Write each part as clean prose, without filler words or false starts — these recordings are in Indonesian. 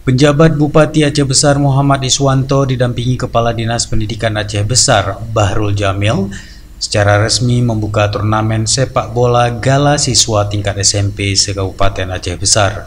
Penjabat Bupati Aceh Besar Muhammad Iswanto didampingi Kepala Dinas Pendidikan Aceh Besar Bahrul Jamil secara resmi membuka turnamen sepak bola gala siswa tingkat SMP se-Kabupaten Aceh Besar.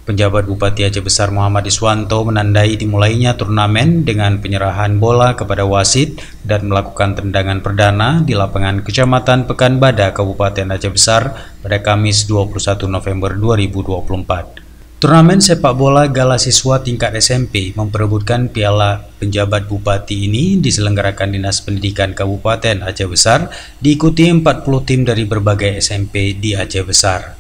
Penjabat Bupati Aceh Besar Muhammad Iswanto menandai dimulainya turnamen dengan penyerahan bola kepada wasit dan melakukan tendangan perdana di lapangan Kecamatan Pekanbadak, Kabupaten Aceh Besar pada Kamis 21 November 2024. Turnamen sepak bola gala siswa tingkat SMP memperebutkan piala penjabat bupati ini diselenggarakan Dinas Pendidikan Kabupaten Aceh Besar, diikuti 40 tim dari berbagai SMP di Aceh Besar.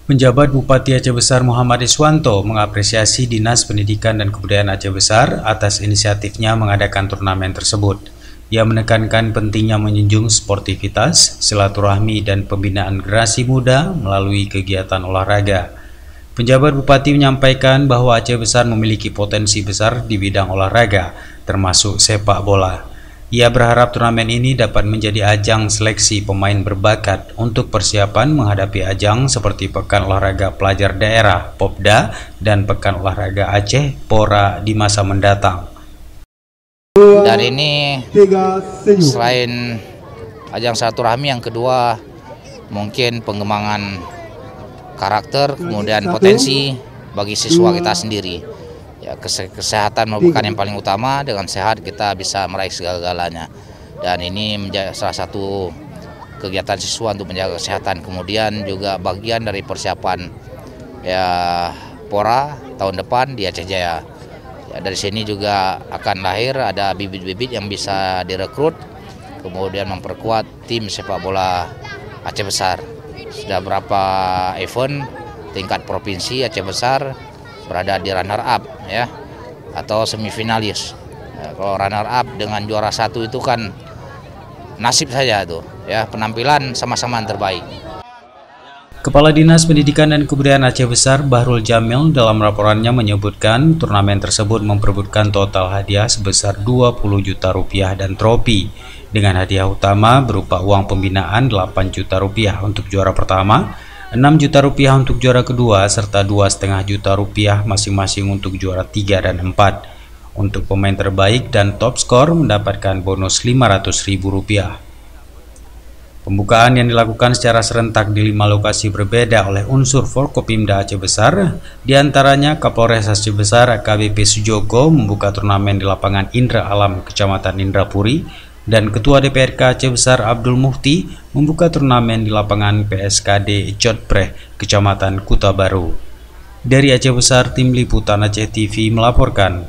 Penjabat Bupati Aceh Besar Muhammad Iswanto mengapresiasi Dinas Pendidikan dan Kebudayaan Aceh Besar atas inisiatifnya mengadakan turnamen tersebut. Ia menekankan pentingnya menjunjung sportivitas, silaturahmi dan pembinaan generasi muda melalui kegiatan olahraga. Penjabat Bupati menyampaikan bahwa Aceh Besar memiliki potensi besar di bidang olahraga, termasuk sepak bola. Ia berharap turnamen ini dapat menjadi ajang seleksi pemain berbakat untuk persiapan menghadapi ajang seperti Pekan Olahraga Pelajar Daerah (Popda) dan Pekan Olahraga Aceh (Pora) di masa mendatang. Dan ini selain ajang silaturahmi, yang kedua mungkin pengembangan karakter, kemudian potensi bagi siswa kita sendiri. Ya, kesehatan merupakan yang paling utama. Dengan sehat kita bisa meraih segala-galanya. Dan ini menjadi salah satu kegiatan siswa untuk menjaga kesehatan. Kemudian juga bagian dari persiapan ya Pora tahun depan di Aceh Jaya. Ya, dari sini juga akan lahir ada bibit-bibit yang bisa direkrut, kemudian memperkuat tim sepak bola Aceh Besar. Sudah berapa event tingkat provinsi Aceh Besar berada di runner up ya, atau semifinalis. Ya, kalau runner up dengan juara satu itu kan nasib saja tuh ya, penampilan sama-sama yang terbaik. Kepala Dinas Pendidikan dan Kebudayaan Aceh Besar Bahrul Jamil dalam laporannya menyebutkan turnamen tersebut memperebutkan total hadiah sebesar 20 juta rupiah dan trofi, dengan hadiah utama berupa uang pembinaan 8 juta rupiah untuk juara pertama, 6 juta rupiah untuk juara kedua, serta 2,5 juta rupiah masing-masing untuk juara 3 dan 4. Untuk pemain terbaik dan top skor mendapatkan bonus Rp500.000. Pembukaan yang dilakukan secara serentak di 5 lokasi berbeda oleh unsur Forkopimda Aceh Besar, diantaranya Kapolres Aceh Besar AKBP Sujoko membuka turnamen di lapangan Indra Alam Kecamatan Indrapuri, dan Ketua DPRK Aceh Besar Abdul Mufti membuka turnamen di lapangan PSKD Jodpreh Kecamatan Kuta Baru. Dari Aceh Besar, Tim Liputan Aceh TV melaporkan.